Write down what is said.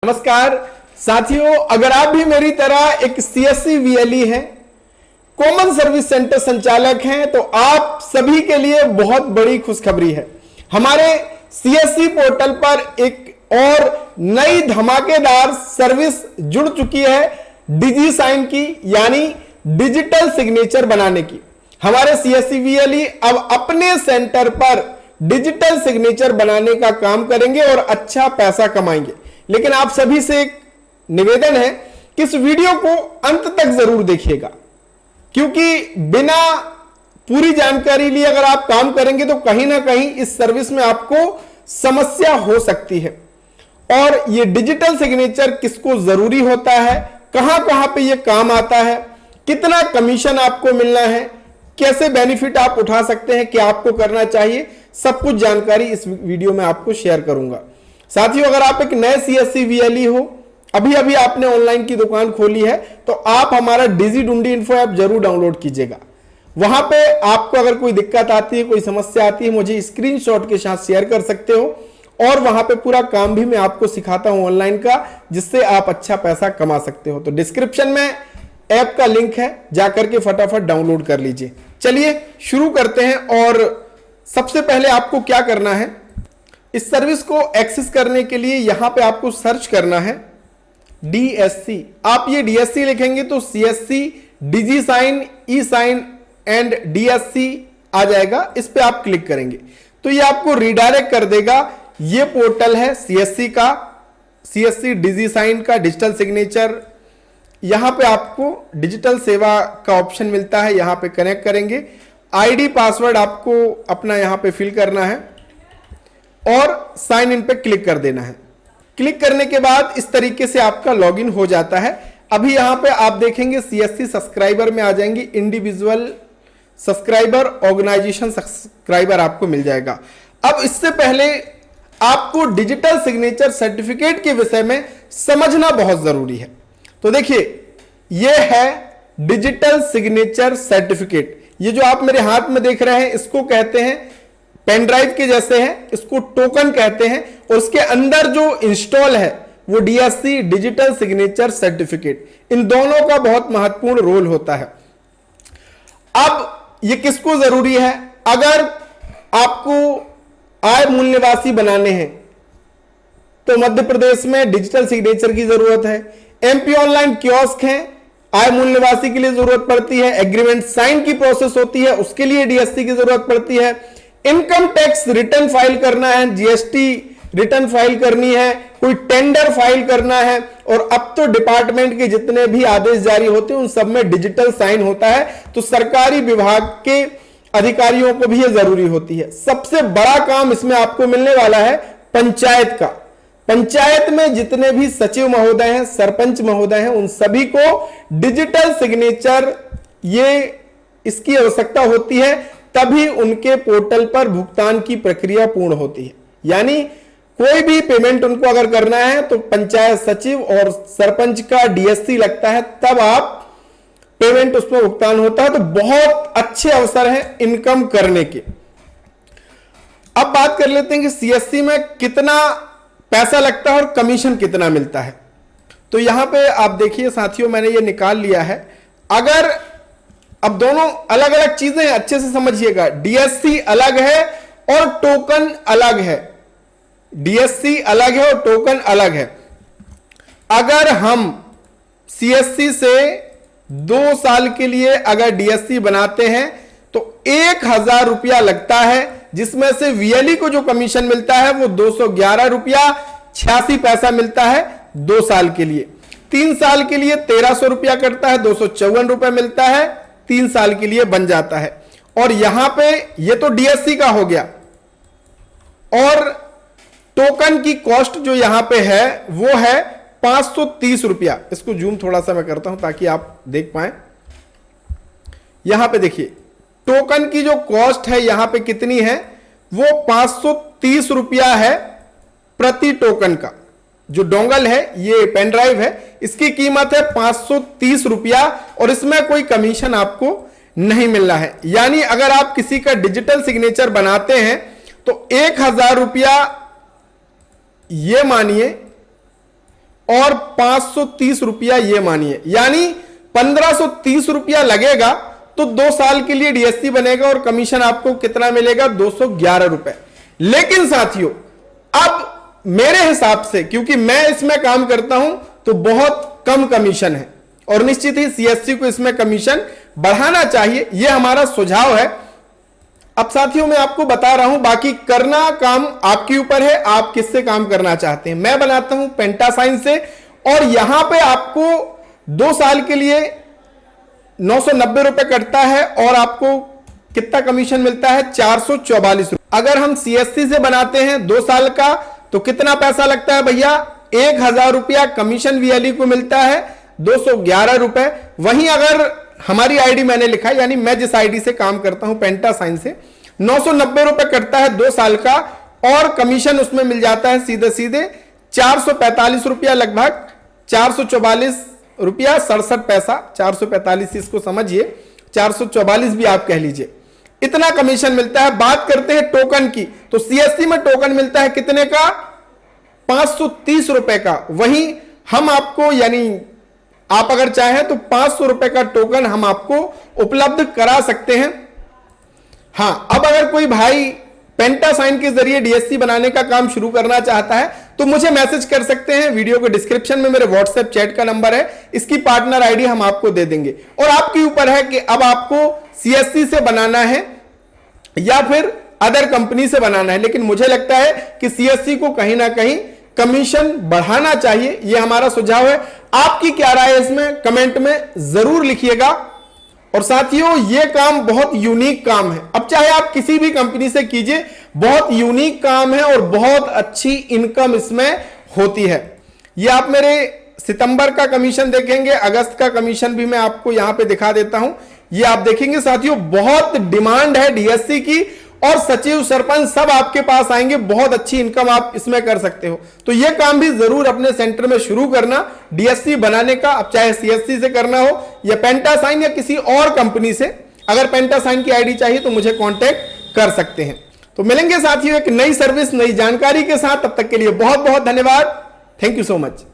नमस्कार साथियों, अगर आप भी मेरी तरह एक सीएससी वीएलई हैं, कॉमन सर्विस सेंटर संचालक हैं, तो आप सभी के लिए बहुत बड़ी खुशखबरी है। हमारे सीएससी पोर्टल पर एक और नई धमाकेदार सर्विस जुड़ चुकी है डिजी साइन की, यानी डिजिटल सिग्नेचर बनाने की। हमारे सीएससी वीएलई अब अपने सेंटर पर डिजिटल सिग्नेचर बनाने का काम करेंगे और अच्छा पैसा कमाएंगे। लेकिन आप सभी से एक निवेदन है कि इस वीडियो को अंत तक जरूर देखिएगा, क्योंकि बिना पूरी जानकारी लिए अगर आप काम करेंगे तो कहीं ना कहीं इस सर्विस में आपको समस्या हो सकती है। और ये डिजिटल सिग्नेचर किसको जरूरी होता है, कहां कहां पे ये काम आता है, कितना कमीशन आपको मिलना है, कैसे बेनिफिट आप उठा सकते हैं, क्या आपको करना चाहिए, सब कुछ जानकारी इस वीडियो में आपको शेयर करूंगा। साथियों, अगर आप एक नए सीएससी वीएलई हो, अभी अभी आपने ऑनलाइन की दुकान खोली है, तो आप हमारा डिजी डुंडी इन्फो ऐप जरूर डाउनलोड कीजिएगा। वहां पे आपको अगर कोई दिक्कत आती है, कोई समस्या आती है, मुझे स्क्रीनशॉट के साथ शेयर कर सकते हो। और वहां पे पूरा काम भी मैं आपको सिखाता हूं ऑनलाइन का, जिससे आप अच्छा पैसा कमा सकते हो। तो डिस्क्रिप्शन में ऐप का लिंक है, जाकर के फटाफट डाउनलोड कर लीजिए। चलिए शुरू करते हैं। और सबसे पहले आपको क्या करना है, इस सर्विस को एक्सेस करने के लिए यहां पे आपको सर्च करना है डीएससी। आप ये डीएससी लिखेंगे तो CSC digi sign, e sign and DSC आ जाएगा। इस पे आप क्लिक करेंगे तो ये आपको रिडायरेक्ट कर देगा। ये पोर्टल है सीएससी का, सीएससी डिजी साइन का डिजिटल सिग्नेचर। यहां पे आपको डिजिटल सेवा का ऑप्शन मिलता है, यहां पे कनेक्ट करेंगे। आईडी पासवर्ड आपको अपना यहां पे फिल करना है और साइन इन पे क्लिक कर देना है। क्लिक करने के बाद इस तरीके से आपका लॉगिन हो जाता है। अभी यहां पे आप देखेंगे सीएससी सब्सक्राइबर में आ जाएंगे, इंडिविजुअल सब्सक्राइबर, ऑर्गेनाइजेशन सब्सक्राइबर आपको मिल जाएगा। अब इससे पहले आपको डिजिटल सिग्नेचर सर्टिफिकेट के विषय में समझना बहुत जरूरी है। तो देखिए, यह है डिजिटल सिग्नेचर सर्टिफिकेट। ये जो आप मेरे हाथ में देख रहे हैं, इसको कहते हैं पेन ड्राइव के जैसे है, इसको टोकन कहते हैं। और उसके अंदर जो इंस्टॉल है वो डीएससी डिजिटल सिग्नेचर सर्टिफिकेट। इन दोनों का बहुत महत्वपूर्ण रोल होता है। अब ये किसको जरूरी है, अगर आपको आय मूल्यवासी बनाने हैं तो मध्य प्रदेश में डिजिटल सिग्नेचर की जरूरत है। एमपी ऑनलाइन कियोस्क है, आय मूल्यवासी के लिए जरूरत पड़ती है। एग्रीमेंट साइन की प्रोसेस होती है, उसके लिए डीएससी की जरूरत पड़ती है। इनकम टैक्स रिटर्न फाइल करना है, जीएसटी रिटर्न फाइल करनी है, कोई टेंडर फाइल करना है। और अब तो डिपार्टमेंट के जितने भी आदेश जारी होते हैं उन सब में डिजिटल साइन होता है। तो सरकारी विभाग के अधिकारियों को भी यह जरूरी होती है। सबसे बड़ा काम इसमें आपको मिलने वाला है पंचायत का। पंचायत में जितने भी सचिव महोदय हैं, सरपंच महोदय हैं, उन सभी को डिजिटल सिग्नेचर ये इसकी आवश्यकता होती है, तभी उनके पोर्टल पर भुगतान की प्रक्रिया पूर्ण होती है। यानी कोई भी पेमेंट उनको अगर करना है तो पंचायत सचिव और सरपंच का डीएससी लगता है, तब आप पेमेंट उसमें भुगतान होता है। तो बहुत अच्छे अवसर हैं इनकम करने के। अब बात कर लेते हैं कि सीएससी में कितना पैसा लगता है और कमीशन कितना मिलता है। तो यहां पे आप देखिए साथियों, मैंने ये निकाल लिया है। अगर अब दोनों अलग अलग चीजें हैं, अच्छे से समझिएगा। डीएससी अलग है और टोकन अलग है। डीएससी अलग है और टोकन अलग है। अगर हम सीएससी से 2 साल के लिए अगर डीएससी बनाते हैं तो 1000 रुपया लगता है, जिसमें से वीएलई को जो कमीशन मिलता है वो 211 रुपया 86 पैसा मिलता है 2 साल के लिए। 3 साल के लिए 1300 रुपया कटता है, 254 रुपया मिलता है 3 साल के लिए बन जाता है। और यहां पे ये तो डीएससी का हो गया। और टोकन की कॉस्ट जो यहां पे है वो है 530 रुपया। इसको जूम थोड़ा सा मैं करता हूं ताकि आप देख पाए। यहां पे देखिए टोकन की जो कॉस्ट है यहां पे कितनी है, वो 530 रुपया है प्रति टोकन का। जो डोंगल है, ये पेन ड्राइव है, इसकी कीमत है 530 रुपया और इसमें कोई कमीशन आपको नहीं मिलना है। यानी अगर आप किसी का डिजिटल सिग्नेचर बनाते हैं तो 1000 रुपया ये मानिए और 530 रुपया ये मानिए, यानी 1530 रुपया लगेगा तो 2 साल के लिए डीएससी बनेगा और कमीशन आपको कितना मिलेगा? 211 रुपए। लेकिन साथियों अब मेरे हिसाब से, क्योंकि मैं इसमें काम करता हूं, तो बहुत कम कमीशन है और निश्चित ही सीएससी को इसमें कमीशन बढ़ाना चाहिए, यह हमारा सुझाव है। अब साथियों मैं आपको बता रहा हूं, बाकी करना काम आपके ऊपर है, आप किससे काम करना चाहते हैं। मैं बनाता हूं पेंटासाइन से और यहां पे आपको 2 साल के लिए 990 रुपए कटता है और आपको कितना कमीशन मिलता है? 444 रुपए। अगर हम सीएससी से बनाते हैं 2 साल का तो कितना पैसा लगता है भैया? 1000 रुपया कमीशन वीएलई को मिलता है, 211 रुपए। वहीं अगर हमारी आईडी मैंने लिखा, यानी मैं जिस आईडी से काम करता हूं पेंटासाइन से, 990 रुपए कटता है 2 साल का और कमीशन उसमें मिल जाता है सीधे सीधे 445 रुपया, लगभग 444 रुपया 67 पैसा, 445 इसको समझिए, 444 भी आप कह लीजिए, इतना कमीशन मिलता है। बात करते हैं टोकन की, तो सीएससी में टोकन मिलता है कितने का? 530 रुपए का। वहीं हम आपको, यानी आप अगर चाहें तो 500 रुपए का टोकन हम आपको उपलब्ध करा सकते हैं। हां, अब अगर कोई भाई पेंटासाइन के जरिए डीएससी बनाने का काम शुरू करना चाहता है तो मुझे मैसेज कर सकते हैं। वीडियो के डिस्क्रिप्शन में मेरे व्हाट्सएप चैट का नंबर है, इसकी पार्टनर आईडी हम आपको दे देंगे। और आपके ऊपर है कि अब आपको सीएससी से बनाना है या फिर अदर कंपनी से बनाना है, लेकिन मुझे लगता है कि सीएससी को कहीं ना कहीं कमीशन बढ़ाना चाहिए, यह हमारा सुझाव है। आपकी क्या राय है इसमें कमेंट में जरूर लिखिएगा। और साथियों यह काम बहुत यूनिक काम है, अब चाहे आप किसी भी कंपनी से कीजिए, बहुत यूनिक काम है और बहुत अच्छी इनकम इसमें होती है। यह आप मेरे सितंबर का कमीशन देखेंगे, अगस्त का कमीशन भी मैं आपको यहां पे दिखा देता हूं, ये आप देखेंगे साथियों बहुत डिमांड है डीएससी की और सचिव सरपंच सब आपके पास आएंगे, बहुत अच्छी इनकम आप इसमें कर सकते हो। तो यह काम भी जरूर अपने सेंटर में शुरू करना डीएससी बनाने का, अब चाहे सीएससी से करना हो या पेंटासाइन या किसी और कंपनी से। अगर पेंटासाइन की आईडी चाहिए तो मुझे कांटेक्ट कर सकते हैं। तो मिलेंगे साथियों एक नई सर्विस नई जानकारी के साथ, तब तक के लिए बहुत बहुत धन्यवाद। Thank you so much.